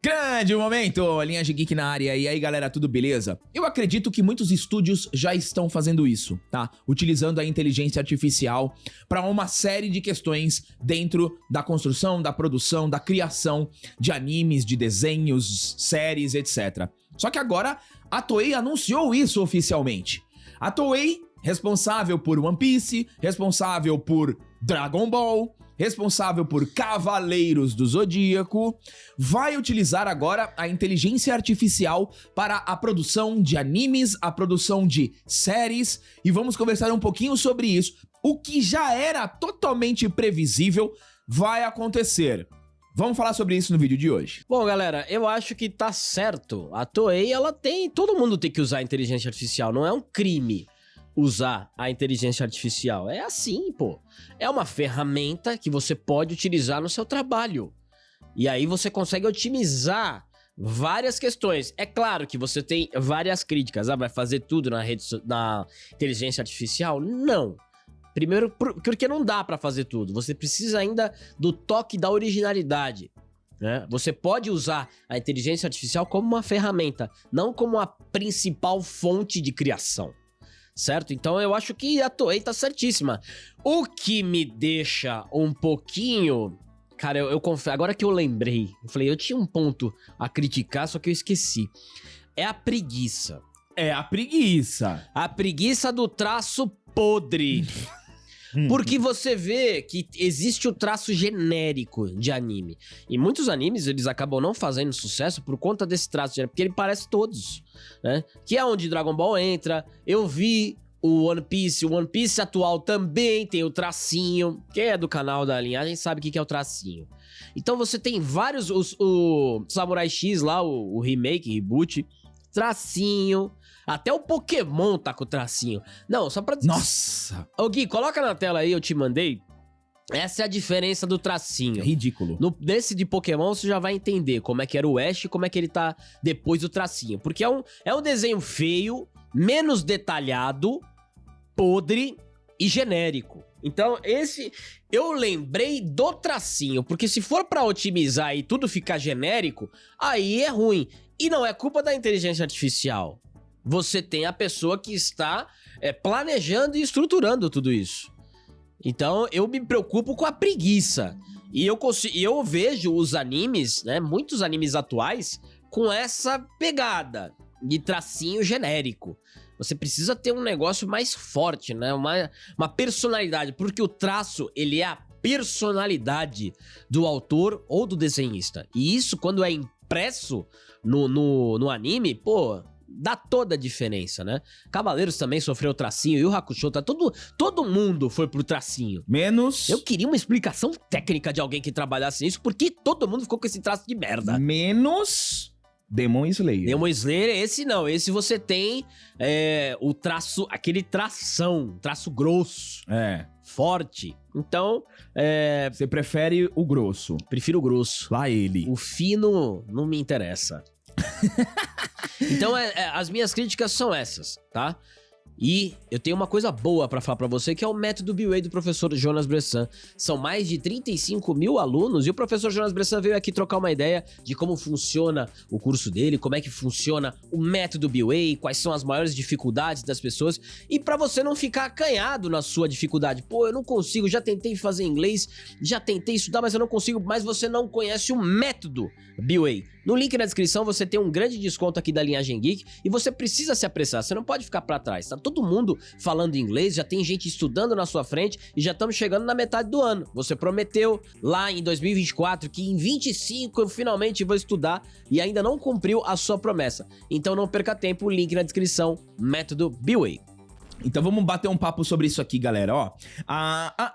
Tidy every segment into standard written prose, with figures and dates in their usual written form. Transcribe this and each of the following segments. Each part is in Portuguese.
Grande momento, Linhagem Geek na área. E aí, galera, tudo beleza? Eu acredito que muitos estúdios já estão fazendo isso, tá? Utilizando a inteligência artificial para uma série de questões dentro da construção, da produção, da criação de animes, de desenhos, séries, etc. Só que agora a Toei anunciou isso oficialmente. A Toei, responsável por One Piece, responsável por Dragon Ball, responsável por Cavaleiros do Zodíaco, vai utilizar agora a inteligência artificial para a produção de animes, a produção de séries, e vamos conversar um pouquinho sobre isso. O que já era totalmente previsível vai acontecer. Vamos falar sobre isso no vídeo de hoje. Bom, galera, eu acho que tá certo. A Toei, todo mundo tem que usar a inteligência artificial, não é um crime usar a inteligência artificial. É assim, pô. É uma ferramenta que você pode utilizar no seu trabalho. E aí você consegue otimizar várias questões. É claro que você tem várias críticas. Ah, vai fazer tudo na inteligência artificial? Não. Primeiro, porque não dá pra fazer tudo. Você precisa ainda do toque da originalidade, né? Você pode usar a inteligência artificial como uma ferramenta, não como a principal fonte de criação. Certo? Então eu acho que a Toei tá certíssima. O que me deixa um pouquinho... Cara, eu confesso, agora que eu lembrei, eu falei, eu tinha um ponto a criticar, só que eu esqueci. É a preguiça. É a preguiça. A preguiça do traço podre. Porque você vê que existe o traço genérico de anime. E muitos animes, eles acabam não fazendo sucesso por conta desse traço genérico, porque ele parece todos, né? Que é onde Dragon Ball entra. Eu vi o One Piece atual também tem o tracinho. Quem é do canal da Linhagem sabe o que é o tracinho. Então você tem vários, o Samurai X lá, o remake, reboot, tracinho. Até o Pokémon tá com o tracinho. Não, só pra... Nossa! Ô Gui, coloca na tela aí, eu te mandei. Essa é a diferença do tracinho. É ridículo. Nesse de Pokémon, você já vai entender como é que era o Ash e como é que ele tá depois do tracinho. Porque é um desenho feio, menos detalhado, podre e genérico. Então, eu lembrei do tracinho, porque se for pra otimizar e tudo ficar genérico, aí é ruim. E não é culpa da inteligência artificial. Você tem a pessoa que está planejando e estruturando tudo isso. Então, eu me preocupo com a preguiça. E eu vejo os animes, né, muitos animes atuais, com essa pegada de tracinho genérico. Você precisa ter um negócio mais forte, né, uma personalidade, porque o traço, ele é a personalidade do autor ou do desenhista. E isso, quando é impresso no anime, pô... dá toda a diferença, né? Cavaleiros também sofreu tracinho, e o Hakusho, todo mundo foi pro tracinho. Menos... Eu queria uma explicação técnica de alguém que trabalhasse nisso, porque todo mundo ficou com esse traço de merda. Menos... Demon Slayer. Demon Slayer, esse não, esse você tem o traço, aquele traço grosso. Forte. Então, você prefere o grosso? Prefiro o grosso. Lá ele. O fino não me interessa. Então, as minhas críticas são essas, tá? E eu tenho uma coisa boa pra falar pra você, que é o método BWay do professor Jonas Bressan. São mais de 35 mil alunos e o professor Jonas Bressan veio aqui trocar uma ideia de como funciona o curso dele, como é que funciona o método BWay, quais são as maiores dificuldades das pessoas, e pra você não ficar acanhado na sua dificuldade. Pô, eu não consigo, já tentei fazer inglês, já tentei estudar, mas eu não consigo, mas você não conhece o método BWay. No link na descrição você tem um grande desconto aqui da Linhagem Geek e você precisa se apressar, você não pode ficar pra trás, tá todo mundo falando inglês, já tem gente estudando na sua frente e já estamos chegando na metade do ano. Você prometeu lá em 2024 que em 25 eu finalmente vou estudar e ainda não cumpriu a sua promessa. Então não perca tempo, o link na descrição, método BWay. Então vamos bater um papo sobre isso aqui, galera, ó.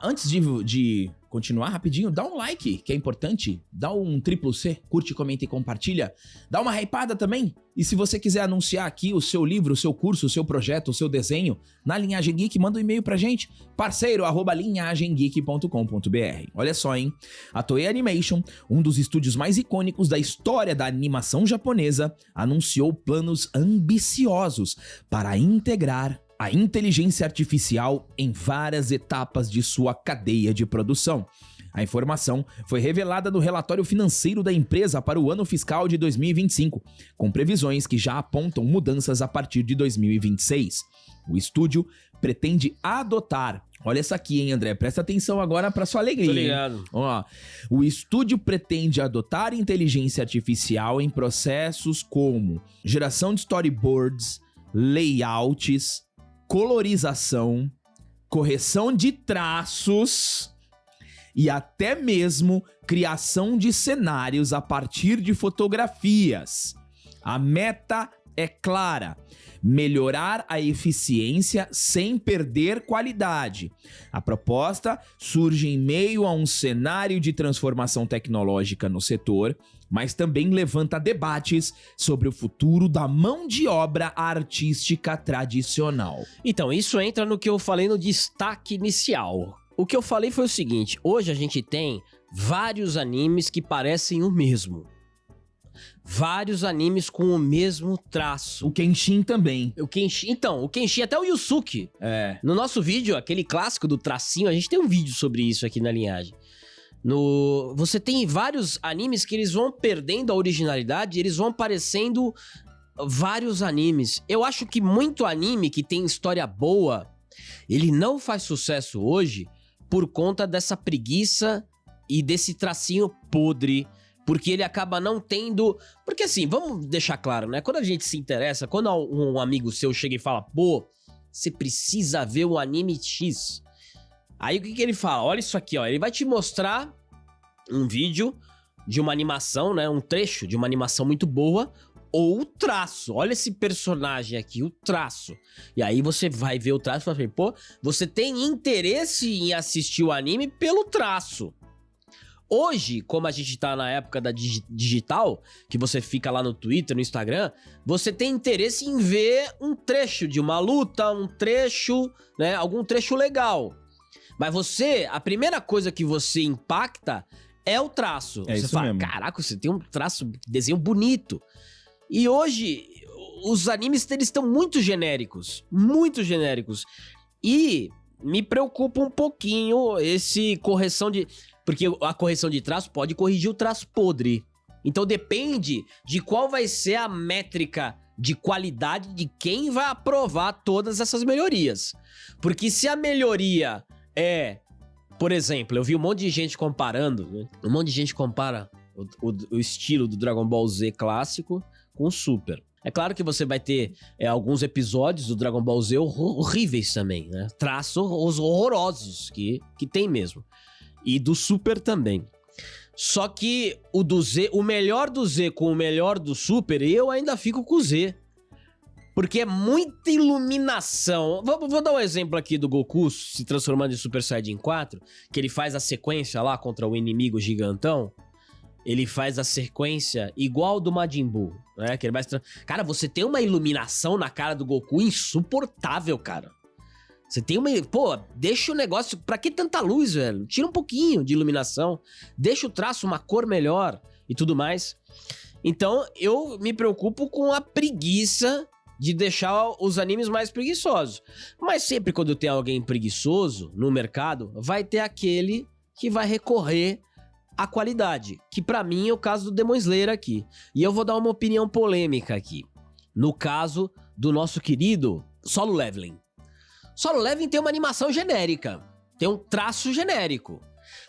Antes de continuar rapidinho, dá um like, que é importante. Dá um C, curte, comenta e compartilha. Dá uma hypada também. E se você quiser anunciar aqui o seu livro, o seu curso, o seu projeto, o seu desenho, na Linhagem Geek, manda um e-mail pra gente. parceiro@linhagemgeek.com.br. Olha só, hein? A Toei Animation, um dos estúdios mais icônicos da história da animação japonesa, anunciou planos ambiciosos para integrar a inteligência artificial em várias etapas de sua cadeia de produção. A informação foi revelada no relatório financeiro da empresa para o ano fiscal de 2025, com previsões que já apontam mudanças a partir de 2026. O estúdio pretende adotar... Olha essa aqui, hein, André? Presta atenção agora para sua alegria. Tô ligado. Hein? Ó, o estúdio pretende adotar inteligência artificial em processos como geração de storyboards, layouts, colorização, correção de traços e até mesmo criação de cenários a partir de fotografias. A meta é clara: melhorar a eficiência sem perder qualidade. A proposta surge em meio a um cenário de transformação tecnológica no setor, mas também levanta debates sobre o futuro da mão de obra artística tradicional. Então, isso entra no que eu falei no destaque inicial. O que eu falei foi o seguinte: hoje a gente tem vários animes que parecem o mesmo. Vários animes com o mesmo traço. O Kenshin também. O Kenshin, até o Yusuke. É. No nosso vídeo, aquele clássico do tracinho, a gente tem um vídeo sobre isso aqui na linhagem. Você tem vários animes que eles vão perdendo a originalidade, eles vão aparecendo vários animes. Eu acho que muito anime que tem história boa, ele não faz sucesso hoje por conta dessa preguiça e desse tracinho podre. Porque ele acaba não tendo... Porque assim, vamos deixar claro, né? Quando a gente se interessa, quando um amigo seu chega e fala: pô, você precisa ver o anime X. Aí o que ele fala? Olha isso aqui, ó. Ele vai te mostrar um vídeo de uma animação, né? Um trecho de uma animação muito boa. Ou o traço. Olha esse personagem aqui, o traço. E aí você vai ver o traço e fala assim: pô, você tem interesse em assistir o anime pelo traço. Hoje, como a gente tá na época da digital, que você fica lá no Twitter, no Instagram, você tem interesse em ver um trecho de uma luta, um trecho, né, algum trecho legal. Mas a primeira coisa que você impacta é o traço. É você isso fala: mesmo. Caraca, você tem um traço, desenho bonito. E hoje, os animes, eles estão muito genéricos. Muito genéricos. E me preocupa um pouquinho esse correção de... Porque a correção de traço pode corrigir o traço podre. Então depende de qual vai ser a métrica de qualidade de quem vai aprovar todas essas melhorias. Porque se a melhoria é... Por exemplo, eu vi um monte de gente comparando, né? Um monte de gente compara o estilo do Dragon Ball Z clássico com o Super. É claro que você vai ter alguns episódios do Dragon Ball Z horríveis também, né? Traços horrorosos que tem mesmo. E do Super também. Só que o melhor do Z com o melhor do Super, eu ainda fico com o Z. Porque é muita iluminação. Vou dar um exemplo aqui do Goku se transformando em Super Saiyajin 4, que ele faz a sequência lá contra o inimigo gigantão. Ele faz a sequência igual do Majin Buu, né? Que ele vai... Cara, você tem uma iluminação na cara do Goku insuportável, cara. Você tem uma... Pô, deixa o negócio... Pra que tanta luz, velho? Tira um pouquinho de iluminação. Deixa o traço uma cor melhor e tudo mais. Então, eu me preocupo com a preguiça de deixar os animes mais preguiçosos. Mas sempre quando tem alguém preguiçoso no mercado, vai ter aquele que vai recorrer à qualidade. Que pra mim é o caso do Demon Slayer aqui. E eu vou dar uma opinião polêmica aqui. No caso do nosso querido Solo Leveling. Solo Leveling tem uma animação genérica, tem um traço genérico.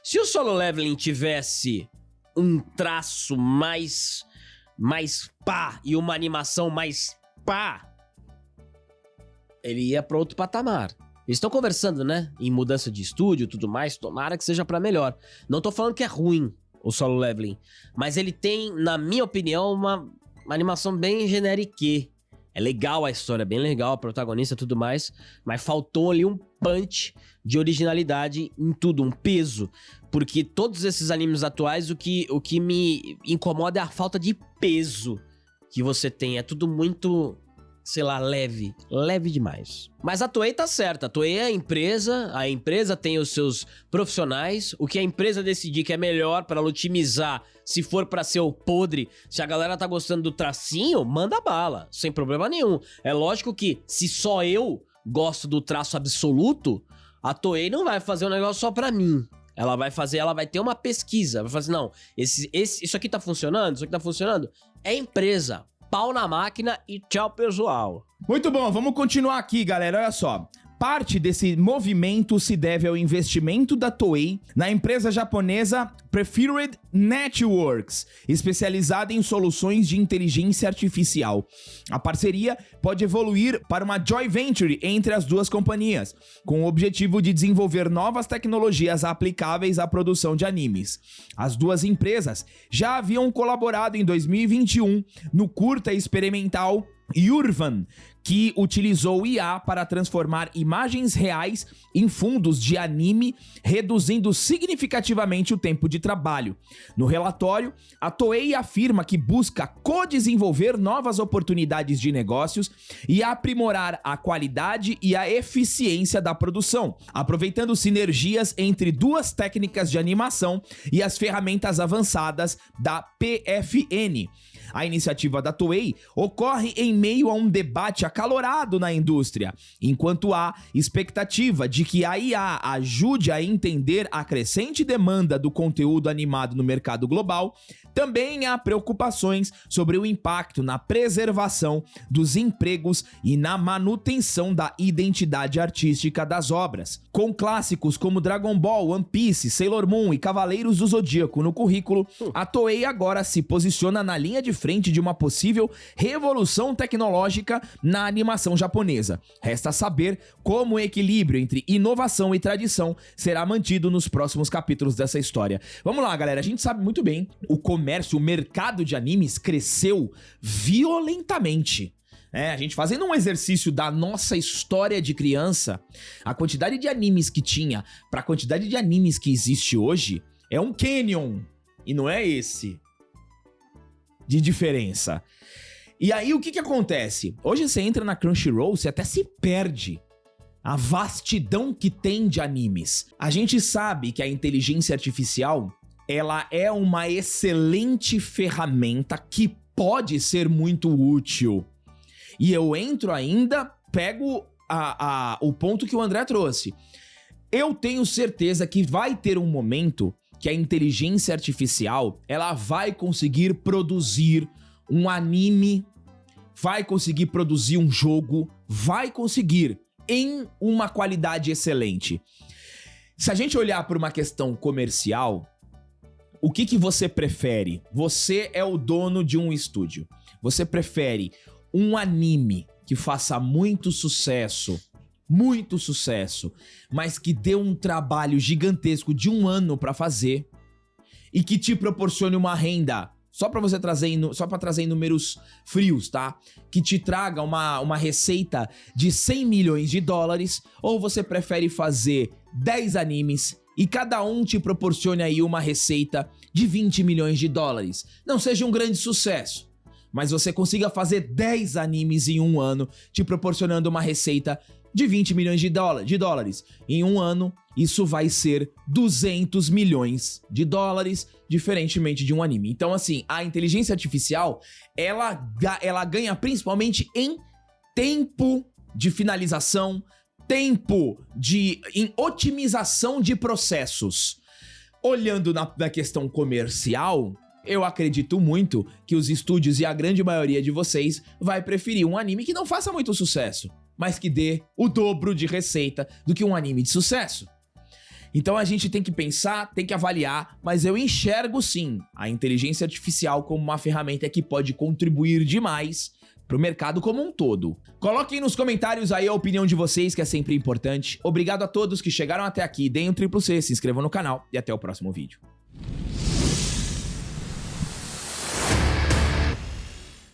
Se o Solo Leveling tivesse um traço mais pá e uma animação mais pá, ele ia pra outro patamar. Eles estão conversando, né, em mudança de estúdio e tudo mais, tomara que seja pra melhor. Não tô falando que é ruim o Solo Leveling, mas ele tem, na minha opinião, uma animação bem genérique. É legal a história, bem legal, a protagonista e tudo mais, mas faltou ali um punch de originalidade em tudo, um peso. Porque todos esses animes atuais, o que me incomoda é a falta de peso que você tem. É tudo muito, sei lá, leve demais. Mas a Toei tá certa, a Toei é a empresa tem os seus profissionais, o que a empresa decidir que é melhor pra ela otimizar, se for pra ser o podre, se a galera tá gostando do tracinho, manda bala, sem problema nenhum. É lógico que se só eu gosto do traço absoluto, a Toei não vai fazer um negócio só pra mim. Ela vai ter uma pesquisa, vai fazer, não, isso aqui tá funcionando, isso aqui tá funcionando. É empresa, pau na máquina e tchau, pessoal. Muito bom, vamos continuar aqui, galera, olha só. Parte desse movimento se deve ao investimento da Toei na empresa japonesa Preferred Networks, especializada em soluções de inteligência artificial. A parceria pode evoluir para uma joint venture entre as duas companhias, com o objetivo de desenvolver novas tecnologias aplicáveis à produção de animes. As duas empresas já haviam colaborado em 2021 no curta experimental Urvan, que utilizou IA para transformar imagens reais em fundos de anime, reduzindo significativamente o tempo de trabalho. No relatório, a Toei afirma que busca co-desenvolver novas oportunidades de negócios e aprimorar a qualidade e a eficiência da produção, aproveitando sinergias entre duas técnicas de animação e as ferramentas avançadas da PFN. A iniciativa da Toei ocorre em meio a um debate acalorado na indústria, enquanto há expectativa de que a IA ajude a entender a crescente demanda do conteúdo animado no mercado global. Também há preocupações sobre o impacto na preservação dos empregos e na manutenção da identidade artística das obras. Com clássicos como Dragon Ball, One Piece, Sailor Moon e Cavaleiros do Zodíaco no currículo, a Toei agora se posiciona na linha de frente de uma possível revolução tecnológica na animação japonesa. Resta saber como o equilíbrio entre inovação e tradição será mantido nos próximos capítulos dessa história. Vamos lá, galera, a gente sabe muito bem, o mercado de animes cresceu violentamente. A gente fazendo um exercício da nossa história de criança, a quantidade de animes que tinha para a quantidade de animes que existe hoje é um canyon, e não é esse de diferença. E aí o que acontece? Hoje você entra na Crunchyroll, você até se perde a vastidão que tem de animes. A gente sabe que a inteligência artificial, ela é uma excelente ferramenta que pode ser muito útil. E eu entro ainda, pego o ponto que o André trouxe. Eu tenho certeza que vai ter um momento que a inteligência artificial, ela vai conseguir produzir um anime, vai conseguir produzir um jogo, vai conseguir em uma qualidade excelente. Se a gente olhar por uma questão comercial, o que você prefere? Você é o dono de um estúdio. Você prefere um anime que faça muito sucesso, mas que dê um trabalho gigantesco de 1 ano pra fazer e que te proporcione uma renda, só pra trazer em números frios, tá? Que te traga uma receita de 100 milhões de dólares, ou você prefere fazer 10 animes e cada um te proporcione aí uma receita de 20 milhões de dólares. Não seja um grande sucesso, mas você consiga fazer 10 animes em 1 ano, te proporcionando uma receita de 20 milhões de dólares. Em 1 ano, isso vai ser 200 milhões de dólares, diferentemente de um anime. Então, assim, a inteligência artificial, ela ganha principalmente em tempo de finalização, em otimização de processos. Olhando na questão comercial, eu acredito muito que os estúdios e a grande maioria de vocês vai preferir um anime que não faça muito sucesso, mas que dê o dobro de receita do que um anime de sucesso. Então a gente tem que pensar, tem que avaliar, mas eu enxergo sim a inteligência artificial como uma ferramenta que pode contribuir demais pro mercado como um todo. Coloquem nos comentários aí a opinião de vocês, que é sempre importante. Obrigado a todos que chegaram até aqui, deem um triplo C, se inscrevam no canal e até o próximo vídeo.